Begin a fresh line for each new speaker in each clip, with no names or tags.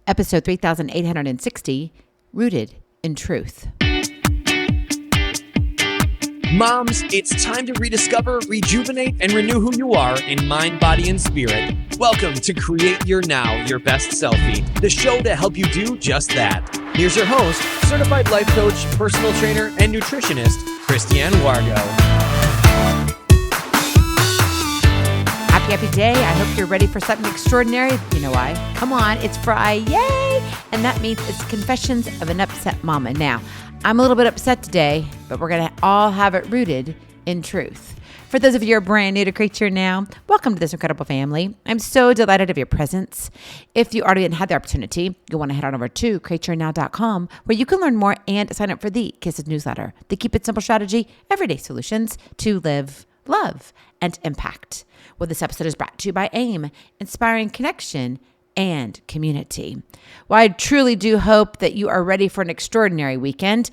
episode 3860, Rooted in Truth.
Moms, it's time to rediscover, rejuvenate, and renew who you are in mind, body, and spirit. Welcome to Create Your Now, Your Best Selfie, the show to help you do just that. Here's your host, certified life coach, personal trainer, and nutritionist, Kristianne Wargo.
Happy day. I hope you're ready for something extraordinary. You know why? Come on, it's Friday. Yay! And that means it's Confessions of an Upset Mama. Now, I'm a little bit upset today, but we're going to all have it rooted in truth. For those of you who are brand new to Create Your Now, welcome to this incredible family. I'm so delighted of your presence. If you already had the opportunity, you'll want to head on over to createyournow.com, where you can learn more and sign up for the Kisses newsletter, the Keep It Simple strategy, everyday solutions to live, love, and impact. Well, this episode is brought to you by AIM, inspiring connection and community. Well, I truly do hope that you are ready for an extraordinary weekend.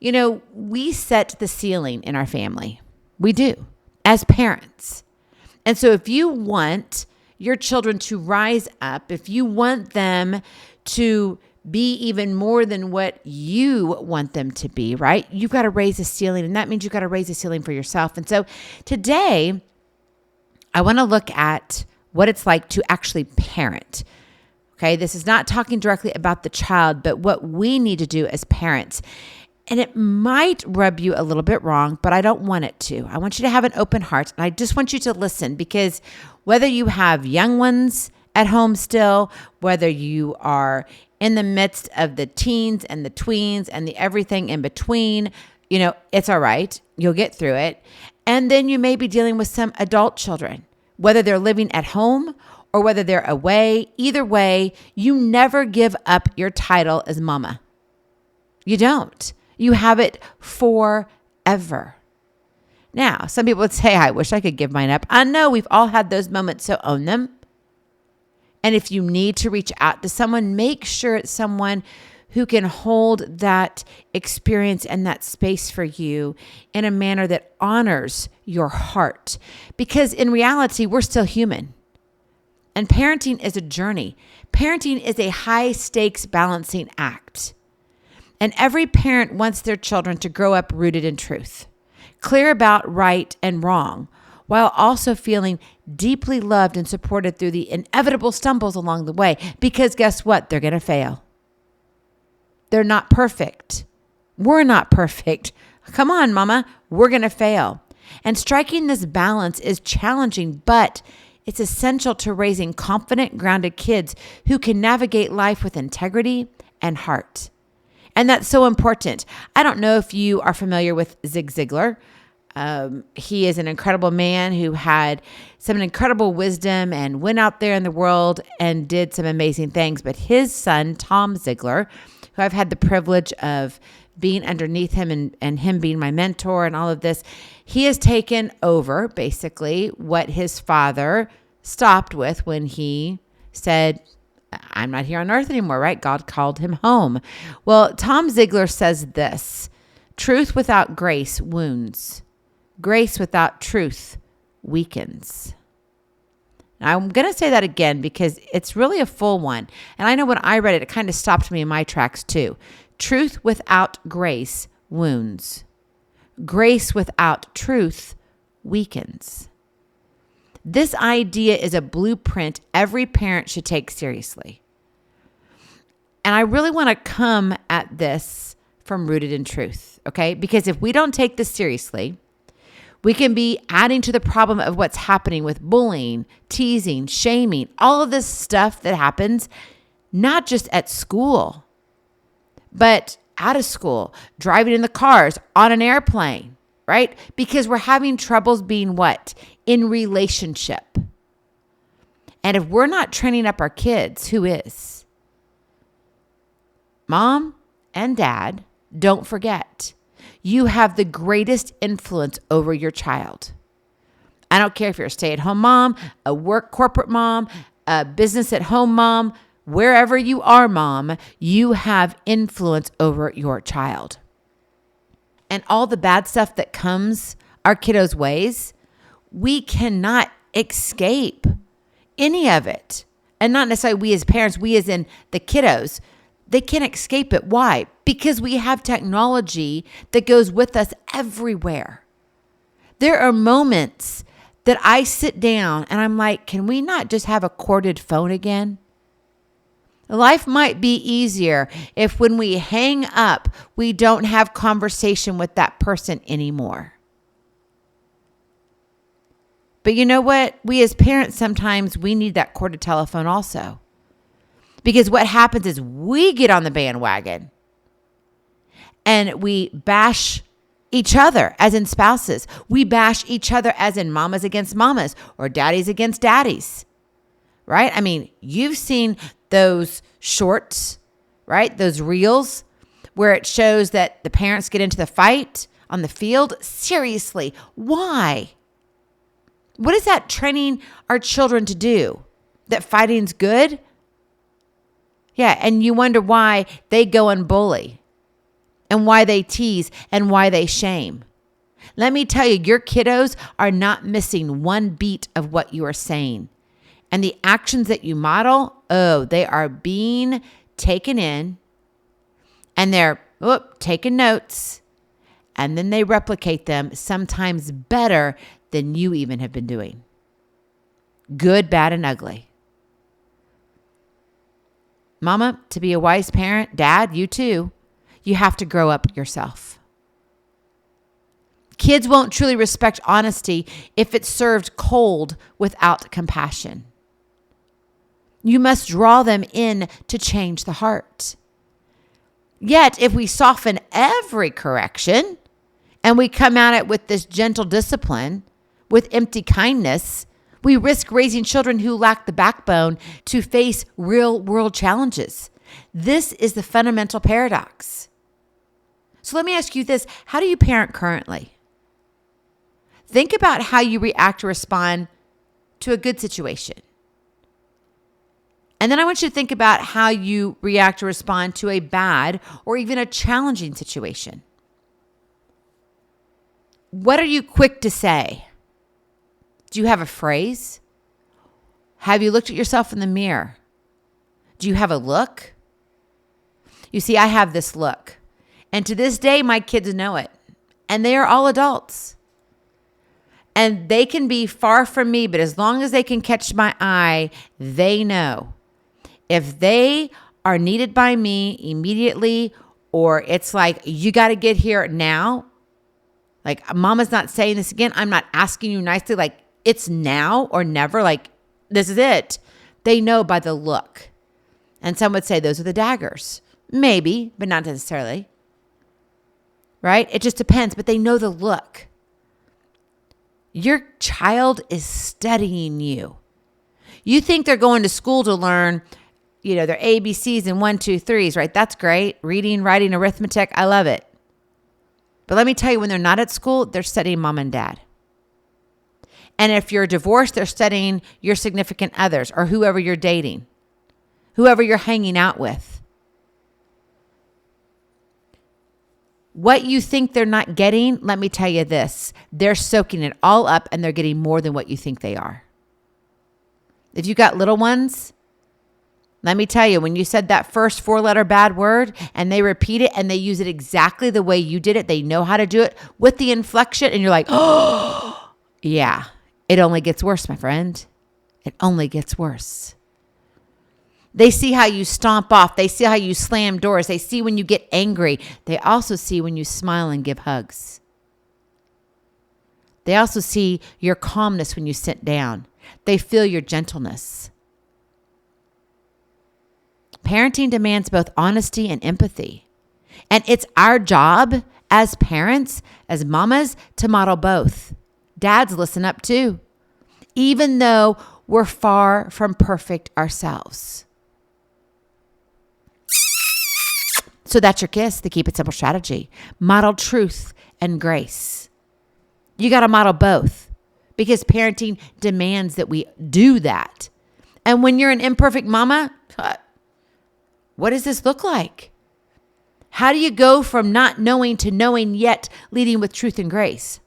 You know, we set the ceiling in our family. We do, as parents. And so if you want your children to rise up, if you want them to be even more than what you want them to be, right? You've got to raise the ceiling, and that means you've got to raise the ceiling for yourself. And so today, I want to look at what it's like to actually parent. Okay, this is not talking directly about the child, but what we need to do as parents. And it might rub you a little bit wrong, but I don't want it to. I want you to have an open heart, and I just want you to listen, because whether you have young ones at home still, whether you are in the midst of the teens and the tweens and the everything in between, you know, it's all right. You'll get through it. And then you may be dealing with some adult children, whether they're living at home or whether they're away. Either way, you never give up your title as mama. You don't. You have it forever. Now, some people would say, I wish I could give mine up. I know we've all had those moments, so own them. And if you need to reach out to someone, make sure it's someone who can hold that experience and that space for you in a manner that honors your heart. Because in reality, we're still human. And parenting is a journey. Parenting is a high-stakes balancing act. And every parent wants their children to grow up rooted in truth, clear about right and wrong, while also feeling deeply loved and supported through the inevitable stumbles along the way. Because guess what? They're going to fail. They're not perfect. We're not perfect. Come on, mama. We're going to fail. And striking this balance is challenging, but it's essential to raising confident, grounded kids who can navigate life with integrity and heart. And that's so important. I don't know if you are familiar with Zig Ziglar. He is an incredible man who had some incredible wisdom and went out there in the world and did some amazing things. But his son, Tom Ziglar, who I've had the privilege of being underneath him and him being my mentor and all of this, he has taken over basically what his father stopped with when he said, I'm not here on earth anymore, right? God called him home. Well, Tom Ziglar says this: truth without grace wounds. Grace without truth weakens. Now, I'm going to say that again because it's really a full one. And I know when I read it, it kind of stopped me in my tracks too. Truth without grace wounds. Grace without truth weakens. This idea is a blueprint every parent should take seriously. And I really want to come at this from rooted in truth, okay? Because if we don't take this seriously, we can be adding to the problem of what's happening with bullying, teasing, shaming, all of this stuff that happens, not just at school, but out of school, driving in the cars, on an airplane, right? Because we're having troubles being what? In relationship. And if we're not training up our kids, who is? Mom and dad, don't forget, you have the greatest influence over your child. I don't care if you're a stay-at-home mom, a work corporate mom, a business at home mom, wherever you are, mom, you have influence over your child. And all the bad stuff that comes our kiddos' ways, we cannot escape any of it. and not necessarily we as parents, we as in the kiddos, they can't escape it. Why? Because we have technology that goes with us everywhere. There are moments that I sit down and I'm like, can we not just have a corded phone again? Life might be easier if when we hang up, we don't have conversation with that person anymore. But you know what? We as parents, sometimes we need that corded telephone also. Because what happens is we get on the bandwagon and we bash each other as in spouses. We bash each other as in mamas against mamas or daddies against daddies, right? I mean, you've seen those shorts, right? Those reels where it shows that the parents get into the fight on the field. Seriously, why? What is that training our children to do? That fighting's good? Yeah, and you wonder why they go and bully and why they tease and why they shame. Let me tell you, your kiddos are not missing one beat of what you are saying. And the actions that you model, they are being taken in and they're taking notes and then they replicate them sometimes better than you even have been doing. Good, bad, and ugly. Mama, to be a wise parent, dad, you too, you have to grow up yourself. Kids won't truly respect honesty if it's served cold without compassion. You must draw them in to change the heart. Yet, if we soften every correction and we come at it with this gentle discipline, with empty kindness, we risk raising children who lack the backbone to face real world challenges. This is the fundamental paradox. So let me ask you this. How do you parent currently? Think about how you react or respond to a good situation. And then I want you to think about how you react or respond to a bad or even a challenging situation. What are you quick to say? Do you have a phrase? Have you looked at yourself in the mirror? Do you have a look? You see, I have this look. And to this day, my kids know it. And they are all adults. And they can be far from me, but as long as they can catch my eye, they know. If they are needed by me immediately, or it's like, you got to get here now. Like, mama's not saying this again. I'm not asking you nicely. Like, it's now or never. Like, this is it. They know by the look. And some would say those are the daggers. Maybe, but not necessarily. Right? It just depends, but they know the look. Your child is studying you. You think they're going to school to learn, their ABCs and 1, 2, 3s, right? That's great. Reading, writing, arithmetic. I love it. But let me tell you, when they're not at school, they're studying mom and dad. And if you're divorced, they're studying your significant others or whoever you're dating, whoever you're hanging out with. What you think they're not getting, let me tell you this. They're soaking it all up and they're getting more than what you think they are. If you got little ones, let me tell you, when you said that first 4-letter bad word and they repeat it and they use it exactly the way you did it, they know how to do it with the inflection and you're like, oh, yeah, it only gets worse, my friend. It only gets worse. They see how you stomp off. They see how you slam doors. They see when you get angry. They also see when you smile and give hugs. They also see your calmness when you sit down. They feel your gentleness. Parenting demands both honesty and empathy. And it's our job as parents, as mamas, to model both. Dads, listen up too. Even though we're far from perfect ourselves. So that's your kiss, the Keep It Simple strategy. Model truth and grace. You got to model both because parenting demands that we do that. And when you're an imperfect mama, what does this look like? How do you go from not knowing to knowing yet leading with truth and grace?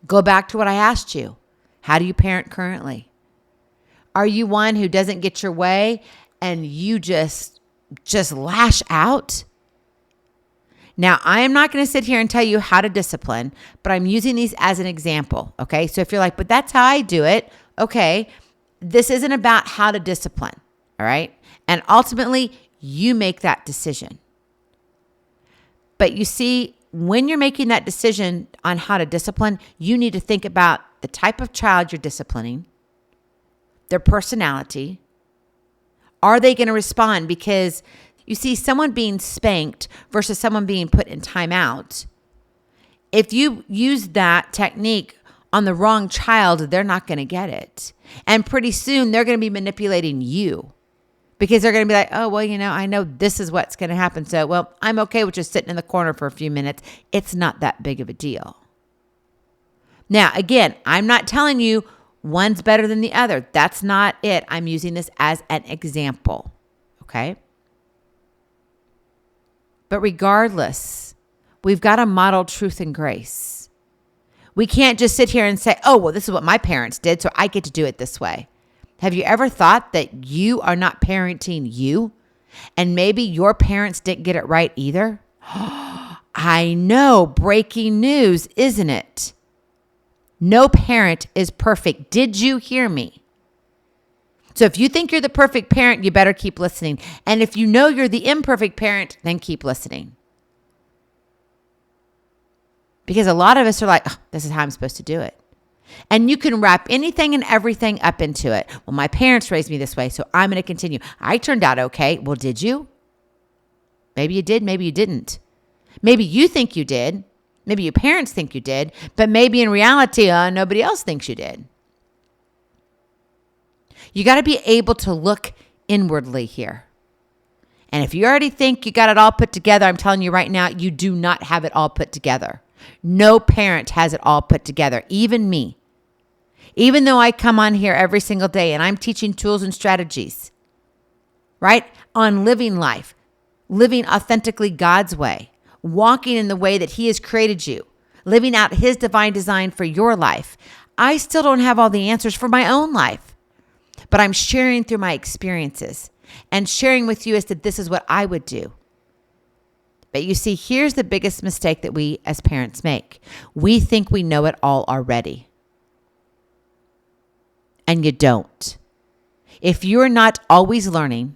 Go back to what I asked you. How do you parent currently? Are you one who doesn't get your way and you just lash out? Now, I am not going to sit here and tell you how to discipline, but I'm using these as an example, okay? So if you're like, but that's how I do it, okay, this isn't about how to discipline, all right? And ultimately, you make that decision. But you see, when you're making that decision on how to discipline, you need to think about the type of child you're disciplining, their personality. Are they going to respond? Because you see, someone being spanked versus someone being put in timeout, if you use that technique on the wrong child, they're not going to get it. And pretty soon, they're going to be manipulating you because they're going to be like, oh, well, I know this is what's going to happen. So, well, I'm okay with just sitting in the corner for a few minutes. It's not that big of a deal. Now, again, I'm not telling you one's better than the other. That's not it. I'm using this as an example, okay? But regardless, we've got to model truth and grace. We can't just sit here and say, oh, well, this is what my parents did, so I get to do it this way. Have you ever thought that you are not parenting you? And maybe your parents didn't get it right either? I know, breaking news, isn't it? No parent is perfect. Did you hear me? So if you think you're the perfect parent, you better keep listening. And if you know you're the imperfect parent, then keep listening. Because a lot of us are like, oh, this is how I'm supposed to do it. And you can wrap anything and everything up into it. Well, my parents raised me this way, so I'm going to continue. I turned out okay. Well, did you? Maybe you did, maybe you didn't. Maybe you think you did. Maybe your parents think you did. But maybe in reality, nobody else thinks you did. You got to be able to look inwardly here. And if you already think you got it all put together, I'm telling you right now, you do not have it all put together. No parent has it all put together, even me. Even though I come on here every single day and I'm teaching tools and strategies, right? On living life, living authentically God's way, walking in the way that He has created you, living out His divine design for your life. I still don't have all the answers for my own life. But I'm sharing through my experiences and sharing with you as to this is what I would do. But you see, here's the biggest mistake that we as parents make. We think we know it all already. And you don't. If you're not always learning,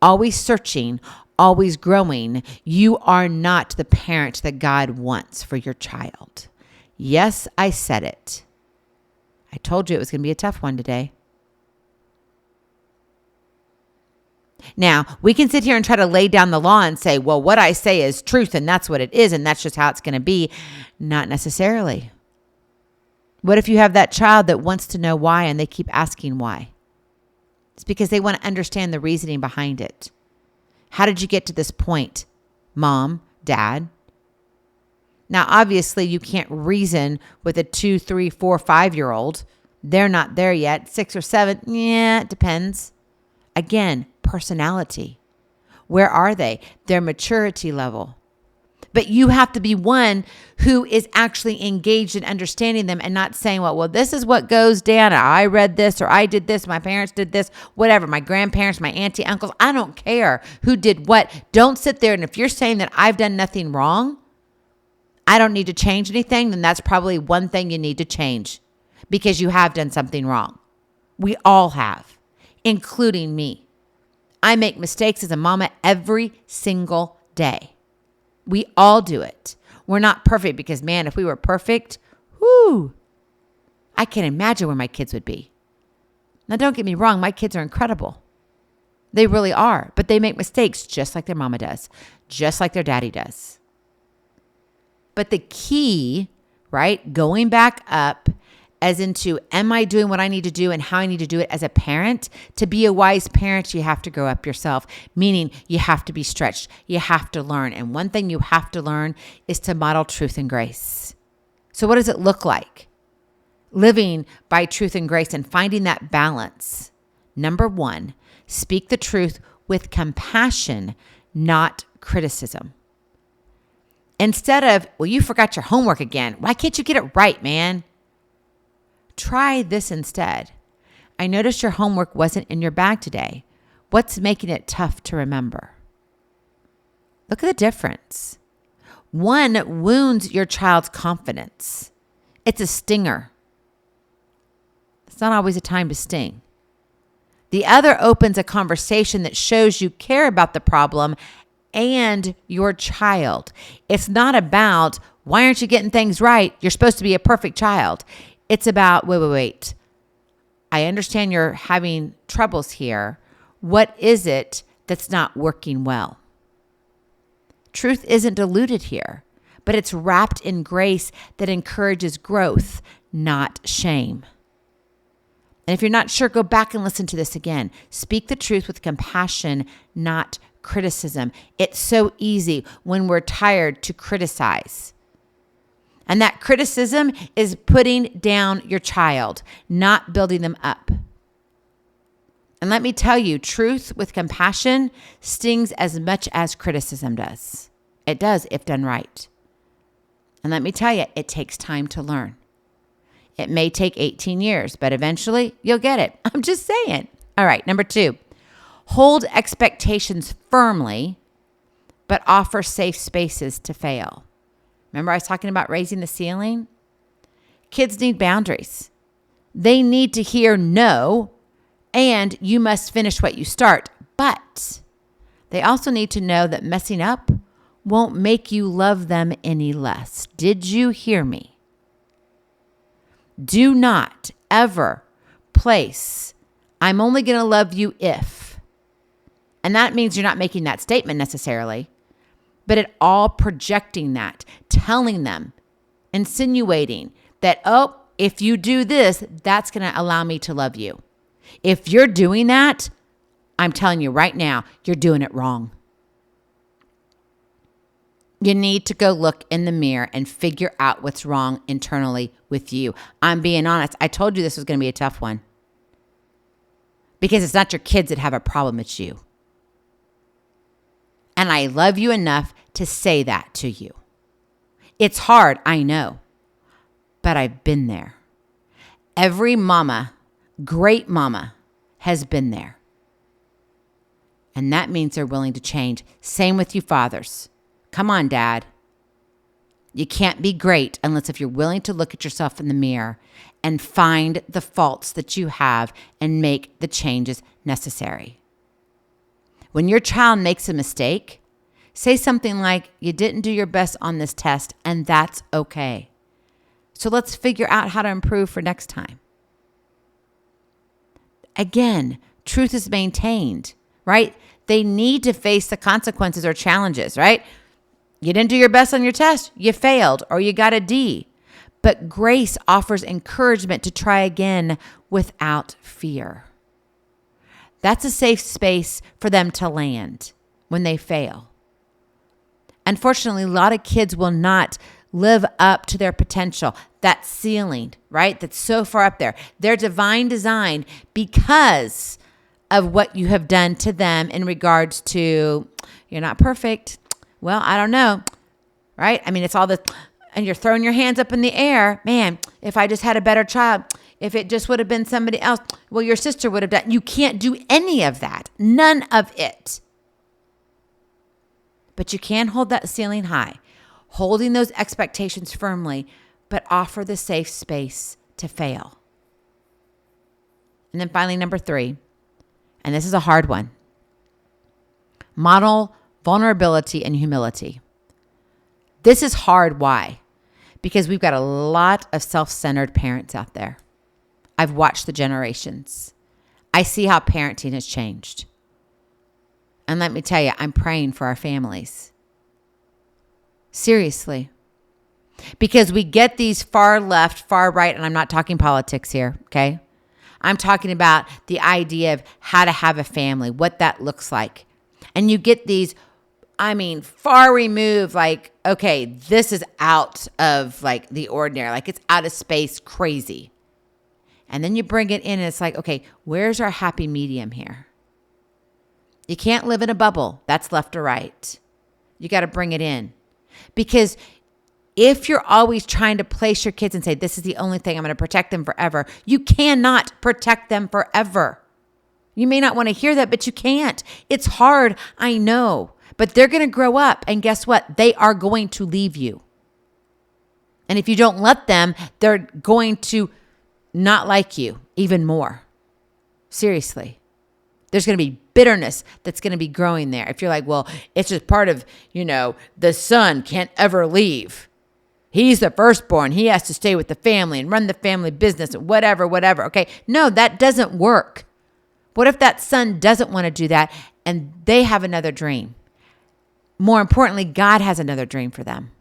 always searching, always growing, you are not the parent that God wants for your child. Yes, I said it. I told you it was going to be a tough one today. Now, we can sit here and try to lay down the law and say, well, what I say is truth and that's what it is and that's just how it's going to be. Not necessarily. What if you have that child that wants to know why and they keep asking why? It's because they want to understand the reasoning behind it. How did you get to this point, mom, dad? Now, obviously, you can't reason with a 2, 3, 4, 5-year-old. They're not there yet. 6 or 7, yeah, it depends. Again, personality. Where are they? Their maturity level. But you have to be one who is actually engaged in understanding them and not saying, well, this is what goes down. I read this or I did this. My parents did this, whatever. My grandparents, my auntie, uncles. I don't care who did what. Don't sit there. And if you're saying that I've done nothing wrong, I don't need to change anything, then that's probably one thing you need to change because you have done something wrong. We all have, including me. I make mistakes as a mama every single day. We all do it. We're not perfect because, man, if we were perfect, I can't imagine where my kids would be. Now, don't get me wrong. My kids are incredible. They really are. But they make mistakes just like their mama does, just like their daddy does. But the key, right, going back up as into, am I doing what I need to do and how I need to do it as a parent? To be a wise parent, you have to grow up yourself, meaning you have to be stretched. You have to learn. And one thing you have to learn is to model truth and grace. So what does it look like? Living by truth and grace and finding that balance. Number 1, speak the truth with compassion, not criticism. Instead of, well, you forgot your homework again. Why can't you get it right, man? Try this instead. I noticed your homework wasn't in your bag today. What's making it tough to remember? Look at the difference. One wounds your child's confidence. It's a stinger. It's not always a time to sting. The other opens a conversation that shows you care about the problem and your child. It's not about, why aren't you getting things right? You're supposed to be a perfect child. It's about, wait. I understand you're having troubles here. What is it that's not working well? Truth isn't diluted here, but it's wrapped in grace that encourages growth, not shame. And if you're not sure, go back and listen to this again. Speak the truth with compassion, not criticism. It's so easy when we're tired to criticize. And that criticism is putting down your child, not building them up. And let me tell you, truth with compassion stings as much as criticism does. It does if done right. And let me tell you, it takes time to learn. It may take 18 years, but eventually you'll get it. I'm just saying. All right, number 2, hold expectations firmly, but offer safe spaces to fail. Remember I was talking about raising the ceiling? Kids need boundaries. They need to hear no, and you must finish what you start. But they also need to know that messing up won't make you love them any less. Did you hear me? Do not ever place, I'm only going to love you if. And that means you're not making that statement necessarily, but it all projecting that, telling them, insinuating that, oh, if you do this, that's going to allow me to love you. If you're doing that, I'm telling you right now, you're doing it wrong. You need to go look in the mirror and figure out what's wrong internally with you. I'm being honest. I told you this was going to be a tough one. Because it's not your kids that have a problem, it's you. And I love you enough to say that to you. It's hard, I know. But I've been there. Every mama, great mama, has been there. And that means they're willing to change. Same with you fathers. Come on, Dad. You can't be great unless if you're willing to look at yourself in the mirror and find the faults that you have and make the changes necessary. When your child makes a mistake, say something like, you didn't do your best on this test, and that's okay. So let's figure out how to improve for next time. Again, truth is maintained, right? They need to face the consequences or challenges, right? You didn't do your best on your test, you failed, or you got a D. But grace offers encouragement to try again without fear. That's a safe space for them to land when they fail. Unfortunately, a lot of kids will not live up to their potential, that ceiling, right? That's so far up there. Their divine design, because of what you have done to them in regards to, you're not perfect. Well, I don't know, right? I mean, it's all this, and you're throwing your hands up in the air. Man, if I just had a better child, if it just would have been somebody else, well, your sister would have done. You can't do any of that. None of it. But you can hold that ceiling high, holding those expectations firmly, but offer the safe space to fail. And then finally, number 3, and this is a hard one. Model vulnerability and humility. This is hard. Why? Because we've got a lot of self-centered parents out there. I've watched the generations. I see how parenting has changed. And let me tell you, I'm praying for our families. Seriously. Because we get these far left, far right, and I'm not talking politics here, okay? I'm talking about the idea of how to have a family, what that looks like. And you get these, far removed, like, okay, this is out of like the ordinary, like it's out of space, crazy. And then you bring it in and it's like, okay, where's our happy medium here? You can't live in a bubble. That's left or right. You got to bring it in because If you're always trying to place your kids and say, this is the only thing, I'm going to protect them forever, you cannot protect them forever. You may not want to hear that, but you can't. It's hard, I know. But they're going to grow up, and guess what? They are going to leave you. And if you don't let them, they're going to not like you even more. Seriously. There's going to be bitterness that's going to be growing there. If you're like, well, it's just part of, the son can't ever leave. He's the firstborn. He has to stay with the family and run the family business, whatever. Okay. No, that doesn't work. What if that son doesn't want to do that and they have another dream? More importantly, God has another dream for them.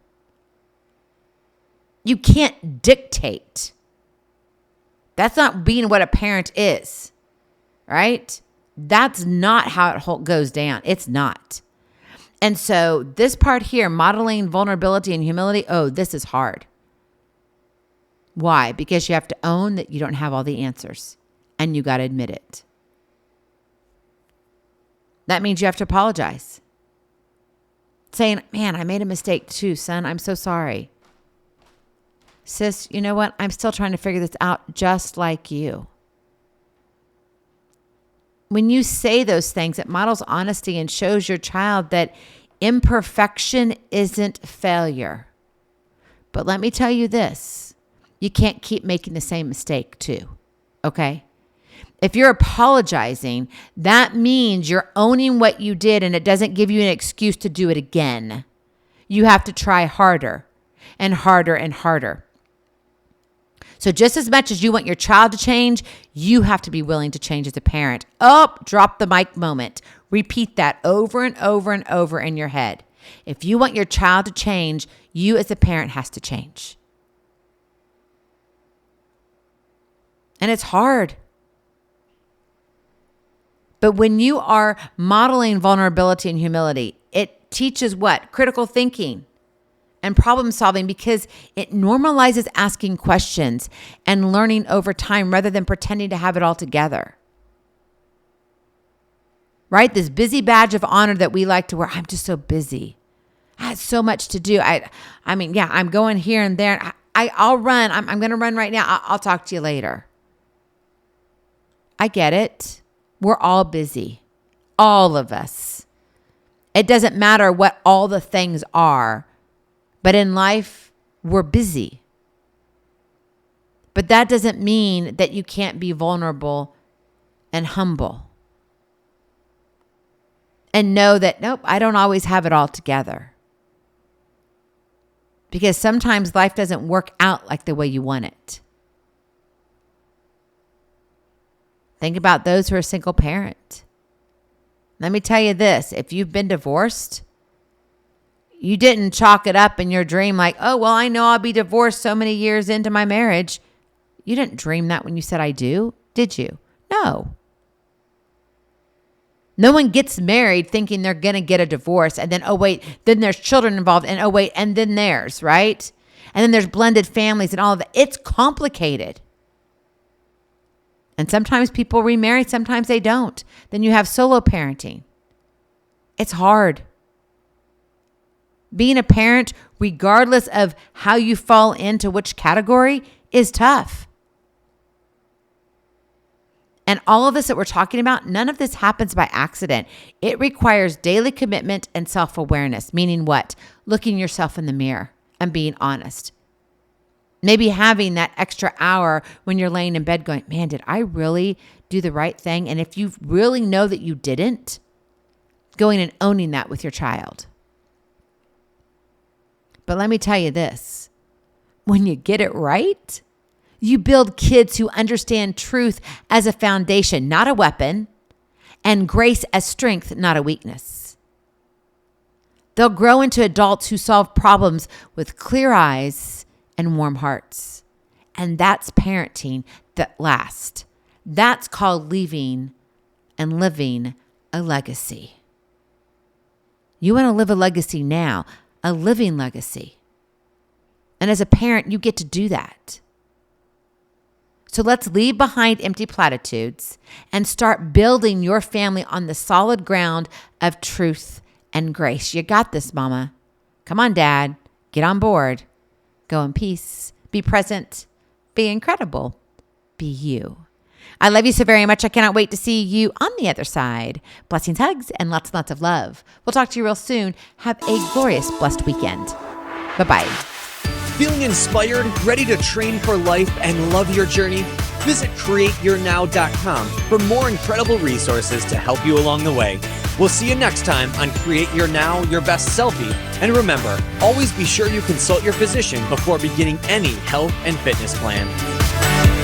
You can't dictate. That's not being what a parent is, right? That's not how it goes down. It's not. And so this part here, modeling vulnerability and humility, this is hard. Why? Because you have to own that you don't have all the answers, and you got to admit it. That means you have to apologize. Saying, man, I made a mistake too, son. I'm so sorry. Sis, you know what? I'm still trying to figure this out just like you. When you say those things, it models honesty and shows your child that imperfection isn't failure. But let me tell you this, you can't keep making the same mistake too, okay? If you're apologizing, that means you're owning what you did, and it doesn't give you an excuse to do it again. You have to try harder and harder and harder. So just as much as you want your child to change, you have to be willing to change as a parent. Drop the mic moment. Repeat that over and over and over in your head. If you want your child to change, you as a parent has to change. And it's hard. But when you are modeling vulnerability and humility, it teaches what? Critical thinking and problem solving, because it normalizes asking questions and learning over time rather than pretending to have it all together. Right? This busy badge of honor that we like to wear. I'm just so busy. I had so much to do. I'm going here and there. I'll run. I'm going to run right now. I'll talk to you later. I get it. We're all busy. All of us. It doesn't matter what all the things are. But in life, we're busy. But that doesn't mean that you can't be vulnerable and humble. And know that, nope, I don't always have it all together. Because sometimes life doesn't work out like the way you want it. Think about those who are single parent. Let me tell you this, if you've been divorced, you didn't chalk it up in your dream like, oh, well, I know I'll be divorced so many years into my marriage. You didn't dream that when you said I do, did you? No. No one gets married thinking they're going to get a divorce and then, oh, wait, then there's children involved and, oh, wait, and then theirs, right? And then there's blended families and all of that. It's complicated. And sometimes people remarry, sometimes they don't. Then you have solo parenting. It's hard. Being a parent, regardless of how you fall into which category, is tough. And all of this that we're talking about, none of this happens by accident. It requires daily commitment and self-awareness, meaning what? Looking yourself in the mirror and being honest. Maybe having that extra hour when you're laying in bed going, man, did I really do the right thing? And if you really know that you didn't, going and owning that with your child. But let me tell you this, when you get it right, you build kids who understand truth as a foundation, not a weapon, and grace as strength, not a weakness. They'll grow into adults who solve problems with clear eyes and warm hearts. And that's parenting that lasts. That's called leaving and living a legacy. You want to live a legacy now, a living legacy. And as a parent, you get to do that. So let's leave behind empty platitudes and start building your family on the solid ground of truth and grace. You got this, Mama. Come on, Dad. Get on board. Go in peace. Be present. Be incredible. Be you. I love you so very much. I cannot wait to see you on the other side. Blessings, hugs, and lots and lots of love. We'll talk to you real soon. Have a glorious, blessed weekend. Bye-bye.
Feeling inspired, ready to train for life and love your journey? Visit createyournow.com for more incredible resources to help you along the way. We'll see you next time on Create Your Now, Your Best Selfie. And remember, always be sure you consult your physician before beginning any health and fitness plan.